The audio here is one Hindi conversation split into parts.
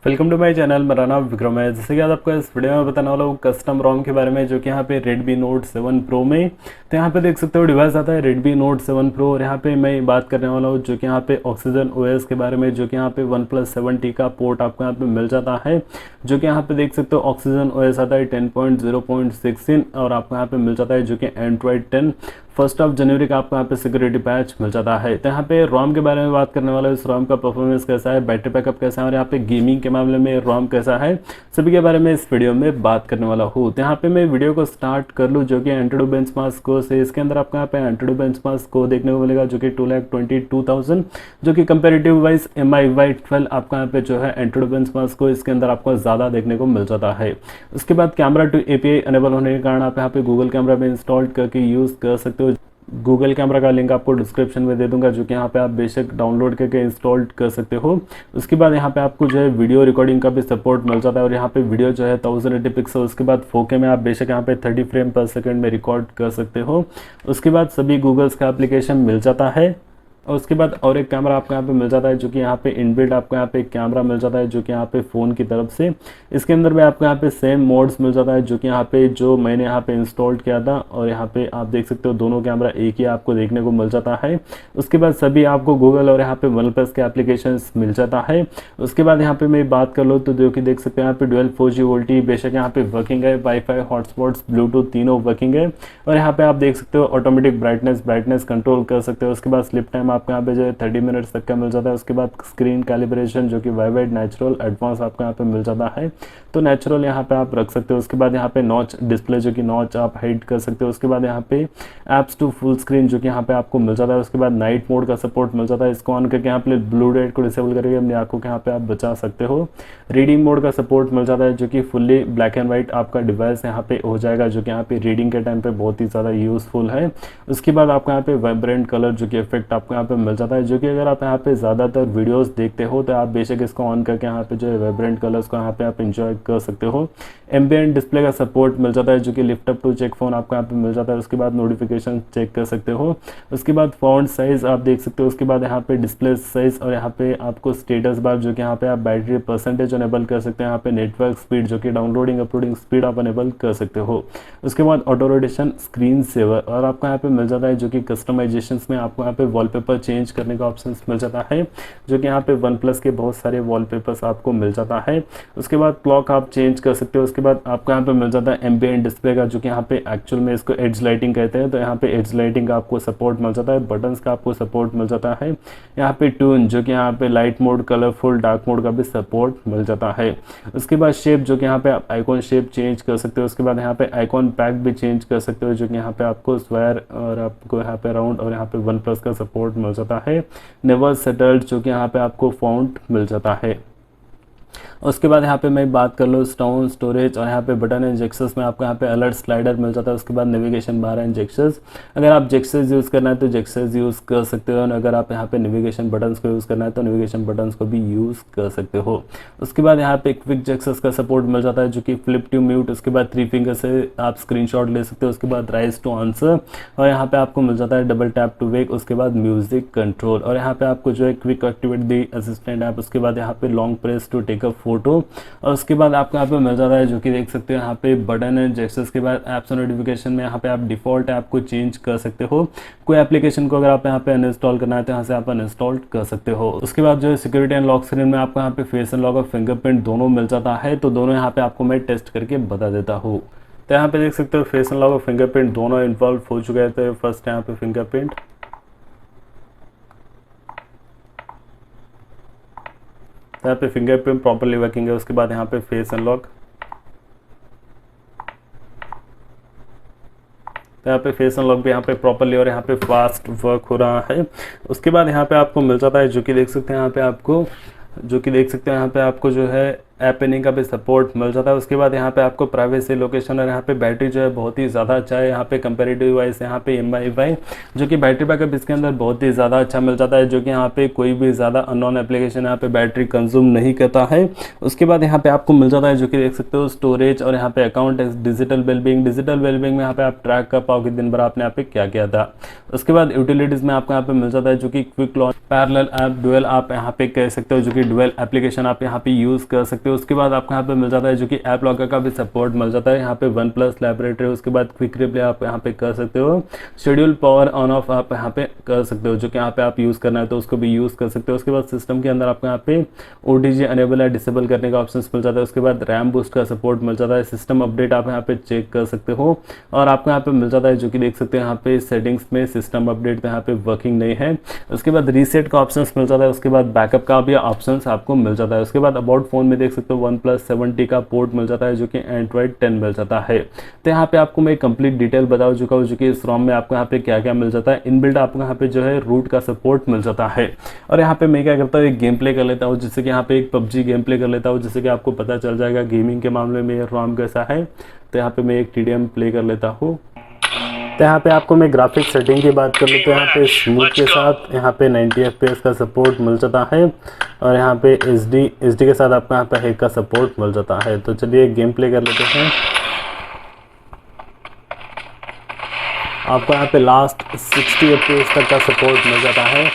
Welcome to my channel. मेरा नाम विक्रम है। जैसे कि आज आपको इस वीडियो में बताने वाला हूँ कस्टम रोम के बारे में, जो कि यहाँ पे Redmi Note 7 Pro में। तो यहाँ पे देख सकते हो डिवाइस आता है Redmi Note 7 Pro, और यहाँ पे मैं बात करने वाला हूँ जो कि यहाँ पे OxygenOS के बारे में, जो कि यहाँ पे OnePlus 7T का पोर्ट आपको यहाँ पे मिल जाता है। जो कि यहाँ पे देख सकते हो OxygenOS आता है 10.0.16 और आपको यहाँ पे मिल जाता है जो कि Android 10 1 जनवरी का आपको यहाँ पे सिक्योरिटी पैच मिल जाता है। तो यहाँ पे रोम के बारे में बात करने वाला है। इस रोम का परफॉर्मेंस कैसा है, बैटरी बैकअप कैसा है, और यहाँ पे गेमिंग के मामले में रोम कैसा है, सभी के बारे में इस वीडियो में बात करने वाला हूँ। तो यहाँ पे मैं वीडियो को स्टार्ट कर लूँ जो कि एंट्रोडो बेंचमार्क स्कोर से। इसके अंदर आपको यहाँ पे एंट्रोडो बेंचमार्क स्कोर देखने को मिलेगा जो कि 2,22,000, जो कि कंपेरेटिव वाइज MIUI 12 आपका यहाँ पे जो है एंट्रोडो बेंचमार्क स्कोर इसके अंदर आपको ज़्यादा देखने को मिल जाता है। उसके बाद कैमरा टू API अनेबल होने के कारण आप यहाँ पे गूगल कैमरा में इंस्टॉल करके यूज़ कर सकते हो। गूगल कैमरा का लिंक आपको डिस्क्रिप्शन में दे दूंगा, जो कि यहाँ पे आप बेशक डाउनलोड करके इंस्टॉल कर सकते हो। उसके बाद यहाँ पे आपको जो है वीडियो रिकॉर्डिंग का भी सपोर्ट मिल जाता है, और यहाँ पे वीडियो जो है 1080 पिक्सल। उसके बाद 4K में आप बेशक यहाँ पे 30 फ्रेम पर सेकंड में रिकॉर्ड कर सकते हो। उसके बाद सभी गूगल्स का एप्लीकेशन मिल जाता है। और उसके बाद और एक कैमरा आपको यहाँ पे मिल जाता है, जो कि यहाँ पे इनबिल्ट आपको यहाँ पे एक कैमरा मिल जाता है, जो कि यहाँ पे फ़ोन की तरफ से। इसके अंदर भी आपको यहाँ पे सेम मोड्स मिल जाता है, जो कि यहाँ पे जो मैंने यहाँ पे इंस्टॉल किया था। और यहाँ पे आप देख सकते हो दोनों कैमरा एक ही आपको देखने को मिल जाता है। उसके बाद सभी आपको गूगल और यहाँ पे OnePlus के एप्लीकेशन मिल जाता है। उसके बाद यहाँ पे मैं बात कर लूँ तो जो कि देख सकते हैं यहाँ पे 12 4G वोल्टी बेशक यहाँ पे वर्किंग है, वाईफाई हॉटस्पॉट्स ब्लूटूथ तीनों वर्किंग है। और यहाँ पे आप देख सकते हो ऑटोमेटिक ब्राइटनेस कंट्रोल कर सकते हो। उसके बाद स्लिप टाइम आपको यहाँ पे जो है 30 मिनट्स तक का मिल जाता है। उसके बाद स्क्रीन कैलिब्रेशन जो कि वाइड नेचुरल एडवांस आपको यहाँ पे मिल जाता है, तो नेचुरल यहाँ पे आप रख सकते हो। उसके बाद यहाँ पे नॉच डिस्प्ले जो कि नॉच आप हाइड कर सकते हो। उसके बाद यहाँ पे एप्स टू फुल स्क्रीन जो कि यहाँ पे आपको मिल जाता है। उसके बाद नाइट मोड का सपोर्ट मिल जाता है, इसको ऑन करके यहाँ पे ब्लू लाइट को डिसेबल करके अपनी आंखों के यहाँ पे आप बचा सकते हो। रीडिंग मोड का सपोर्ट मिल जाता है, जो कि फुल्ली ब्लैक एंड व्हाइट आपका डिवाइस यहाँ पे हो जाएगा, जो कि यहाँ पे रीडिंग के टाइम पे बहुत ही ज़्यादा यूजफुल है। उसके बाद आपको यहाँ पे वाइब्रेंट कलर जो कि इफेक्ट आपको यहाँ पे मिल जाता है, जो कि अगर आप यहाँ पे ज़्यादातर वीडियोस देखते हो तो आप बेशक इसको ऑन करके यहाँ पे जो है वाइब्रेंट कलर्स को यहाँ पे आप इंजॉय कर सकते हो। एम्बिएंट डिस्प्ले का सपोर्ट मिल जाता है, जो कि lift up to check phone आपको यहाँ पे मिल जाता है। उसके बाद नोटिफिकेशन चेक कर सकते हो। उसके बाद फॉन्ट साइज आप देख सकते हो। उसके बाद यहाँ पे डिस्प्ले साइज, और यहाँ पे आपको स्टेटस बार जो कि यहाँ पे आप बैटरी परसेंटेज अनेबल कर सकते हैं। यहाँ पे नेटवर्क स्पीड जो कि डाउनलोडिंग अपलोडिंग स्पीड आप अनेबल कर सकते हो। उसके बाद ऑटो रोटेशन स्क्रीन सेवर और आपको यहाँ पे मिल जाता है, जो कि कस्टमाइजेशन में आपको यहाँ पे वॉलपेपर चेंज करने का ऑप्शन मिल जाता है, जो कि यहाँ पे OnePlus के बहुत सारे वॉलपेपर्स आपको मिल जाता है। उसके बाद क्लॉक आप चेंज कर सकते हो। उसके बाद आपको यहाँ पे मिल जाता है एम्बिएंट डिस्प्ले का, जो कि यहाँ पे एक्चुअल में इसको एज लाइटिंग कहते हैं, तो यहाँ पे एज लाइटिंग का आपको सपोर्ट मिल जाता है। बटन्स का आपको सपोर्ट मिल जाता है। यहाँ पे ट्यून जो कि यहाँ पे light mode, colourful, dark mode का भी सपोर्ट मिल जाता है। उसके बाद शेप जो कि यहाँ पे आप आइकॉन शेप चेंज कर सकते हो। उसके बाद यहाँ पे आइकॉन पैक भी चेंज कर सकते हो, जो कि यहाँ पे आपको स्क्वायर और आपको यहाँ पे राउंड और यहाँ पे OnePlus का सपोर्ट मिल जाता है। नेवर सेटल्ड जो कि यहाँ पे आपको फॉन्ट मिल जाता है। उसके बाद यहाँ पे मैं बात कर लूँ स्टाउन स्टोरेज और यहाँ पे बटन एंड जेक्सेस में आपको यहाँ पे अलर्ट स्लाइडर मिल जाता है। उसके बाद नेविगेशन बार एंड जेक्सेस, अगर आप जेक्सेस यूज़ करना है तो जेक्सेस यूज़ कर सकते हो, और अगर आप यहाँ पे नेविगेशन बटन्स को यूज़ करना है तो नेविगेशन बटन्स को भी यूज़ कर सकते हो। उसके बाद यहाँ पे क्विक जेक्सेस का सपोर्ट मिल जाता है, जो कि फ्लिप टू म्यूट। उसके बाद 3 फिंगर से आप स्क्रीनशॉट ले सकते हो। उसके बाद राइज टू आंसर, और यहाँ पे आपको मिल जाता है डबल टैप टू वेक। उसके बाद म्यूजिक कंट्रोल, और यहाँ पे आपको जो है quick activate the assistant app. उसके बाद यहाँ पे long press to take a photo, और उसके बाद आपको यहाँ पे मिल जाता है, जो कि देख सकते हो यहाँ पे बटन एंड जेक्सेस के बाद ऐप्स और नोटिफिकेशन में यहाँ पे आप डिफ़ॉल्ट ऐप को चेंज कर सकते हो। कोई एप्लीकेशन को अगर आप यहाँ पे अनइंस्टॉल करना है तो यहाँ से आप अनइंस्टॉल कर सकते हो। उसके बाद जो है सिक्योरिटी एंड लॉक स्क्रीन में आपको यहाँ पे फेस अनलॉक और फिंगरप्रिंट दोनों मिल जाता है, तो दोनों यहाँ पे आपको मैं टेस्ट करके बता देता हूँ। तो यहाँ पे देख सकते हो फेस अनलॉक और फिंगरप्रिंट दोनों इन्वॉल्व हो चुके हैं। तो फर्स्ट यहाँ पे फिंगरप्रिंट, यहाँ पे फिंगरप्रिंट प्रॉपर्ली वर्किंग है। उसके बाद यहाँ पे फेस अनलॉक, तो यहाँ पे फेस अनलॉक भी यहाँ पे प्रॉपर्ली और यहाँ पे फास्ट वर्क हो रहा है। उसके बाद यहाँ पे आपको मिल जाता है, जो कि देख सकते हैं यहाँ पे आपको जो है ऐप पिनिंग का भी सपोर्ट मिल जाता है। उसके बाद यहाँ पे आपको प्राइवेसी लोकेशन और यहाँ पे बैटरी जो है बहुत ही ज़्यादा अच्छा है यहाँ पे कंपेरेटिव वाइज। यहाँ पे MIUI जो कि बैटरी बैकअप इसके अंदर बहुत ही ज़्यादा अच्छा मिल जाता है, जो कि यहाँ पे कोई भी ज़्यादा अननोन एप्लीकेशन यहाँ पे बैटरी कंज्यूम नहीं करता है। उसके बाद यहाँ पे आपको मिल जाता है जो कि देख सकते हो स्टोरेज और यहाँ पे अकाउंट डिजिटल वेलबींग में यहाँ पे आप ट्रैक कर पाओगे दिन भर आपने यहाँ पे क्या किया था। उसके बाद यूटिलिटीज़ में आपको यहाँ पे मिल जाता है जो कि quick launch, parallel app, dual आप यहाँ पे कह सकते हो, जो कि डुअल एप्लीकेशन आप यहाँ पे यूज़ कर सकते हो। उसके बाद आपको यहाँ पे मिल जाता है जो कि ऐप लॉकर का भी सपोर्ट मिल जाता है। यहाँ पे OnePlus लैबोरेटरी, उसके बाद क्विक रिप्ले आप यहाँ पे कर सकते हो। शेड्यूल पावर ऑन ऑफ आप यहाँ पे कर सकते हो, जो कि यहाँ पे आप यूज़ करना है तो उसको भी यूज़ कर सकते हो। उसके बाद सिस्टम के अंदर आपको यहाँ पे OTG अनेबल या डिसेबल करने का ऑप्शन मिल जाता है। उसके बाद रैम बूस्ट का सपोर्ट मिल जाता है। सिस्टम अपडेट आप यहाँ पे चेक कर सकते हो और आपको यहाँ पे मिल जाता है जो कि देख सकते हो यहाँ पे सेटिंग्स में सिस्टम अपडेट पे यहाँ पे वर्किंग नहीं है। उसके बाद रीसेट का ऑप्शन मिल जाता है। उसके बाद बैकअप का भी ऑप्शन आपको मिल जाता है। उसके बाद अबाउट फोन में देख सकते हो OnePlus 70 का पोर्ट मिल जाता है, जो कि Android 10 मिल जाता है। तो यहाँ पे आपको मैं कंप्लीट डिटेल बता चुका हूँ जो कि इस ROM में आपको यहाँ पे क्या क्या मिल जाता है। इनबिल्ट आपको यहाँ पे जो है रूट का सपोर्ट मिल जाता है। और यहाँ पे मैं क्या करता हूँ, एक गेम प्ले कर लेता हूँ, जिससे कि यहाँ पे एक PUBG गेम प्ले कर लेता हूँ, जिससे कि आपको पता चल जाएगा गेमिंग के मामले में ROM कैसा है। तो यहाँ पे मैं एक TDM प्ले कर लेता हूँ। तो यहाँ पे आपको मैं ग्राफिक्स सेटिंग की बात कर लूँ तो यहाँ पे स्मूथ के साथ यहाँ पे 90 FPS का सपोर्ट मिल जाता है और यहाँ पे HD के साथ आपको यहाँ पे हैक का सपोर्ट मिल जाता है। तो चलिए गेम प्ले कर लेते हैं। आपको यहाँ पे लास्ट 60 FPS तक का सपोर्ट मिल जाता है।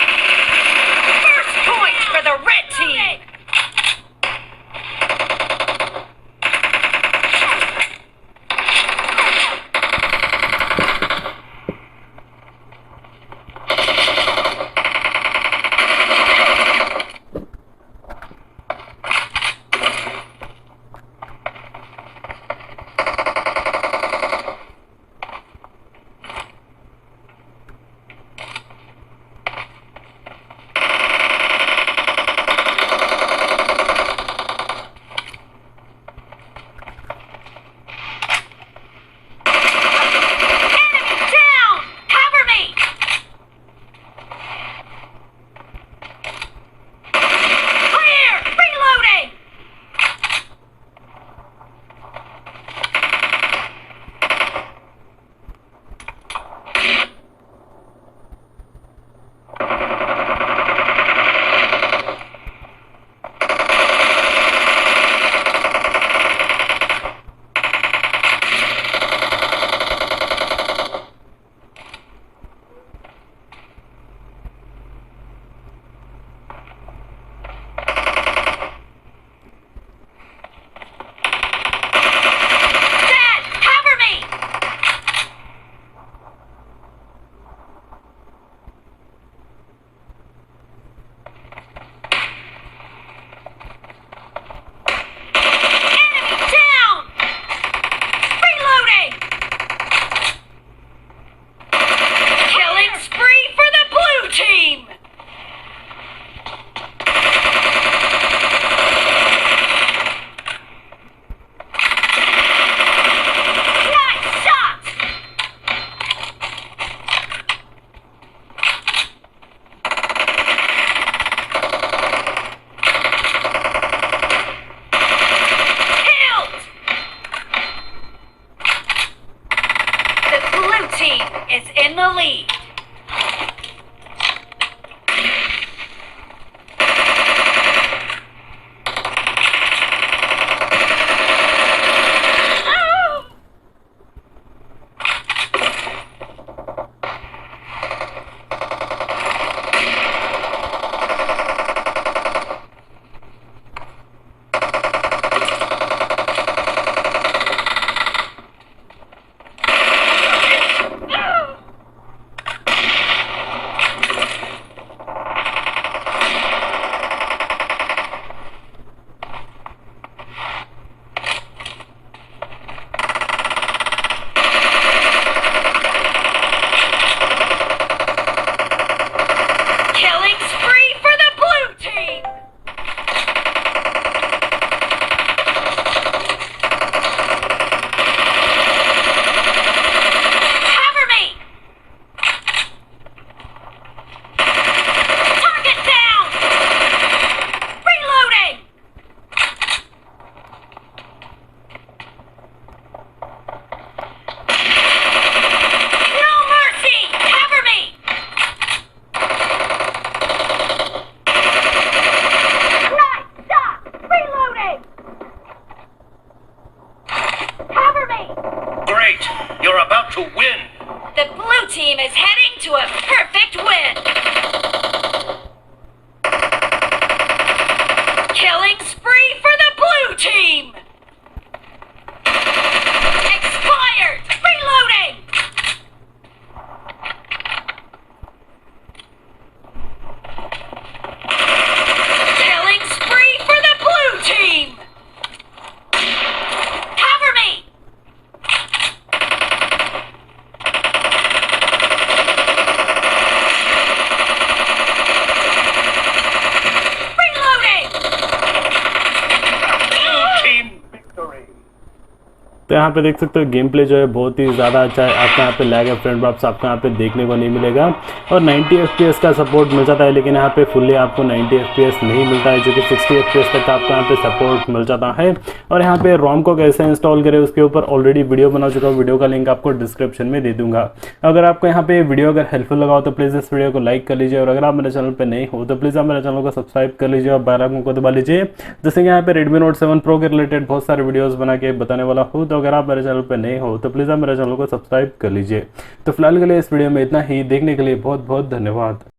तो यहाँ पे देख सकते हो गेम प्ले जो है बहुत ही ज़्यादा अच्छा है। आपको यहाँ पे लैग या फ्रेम ड्रॉप्स आपको यहाँ पे देखने को नहीं मिलेगा और 90 FPS का सपोर्ट मिल जाता है, लेकिन यहाँ पे फुल्ली आपको 90 FPS नहीं मिलता है, जो कि 60 FPS तक आपको यहाँ पे सपोर्ट मिल जाता है। और यहाँ पे रोम को कैसे इंस्टॉल करें उसके ऊपर ऑलरेडी वीडियो बना चुका हूँ, वीडियो का लिंक आपको डिस्क्रिप्शन में दे दूंगा। अगर आपको यहाँ पे वीडियो अगर हेल्पफुल लगा हो तो प्लीज़ इस वीडियो को लाइक कर लीजिए, और अगर आप मेरे चैनल पर नहीं हो तो प्लीज़ आप मेरे चैनल को सब्सक्राइब कर लीजिए और बेल आइकन को दबा लीजिए, जैसे कि यहाँ पे Redmi Note 7 Pro के रिलेटेड बहुत सारे वीडियोस बना के बताने वाला हूँ। तो अगर आप मेरे चैनल पर नहीं हो तो प्लीज़ आप मेरे चैनल को सब्सक्राइब कर लीजिए। तो फिलहाल के लिए इस वीडियो में इतना ही। देखने के लिए बहुत बहुत धन्यवाद।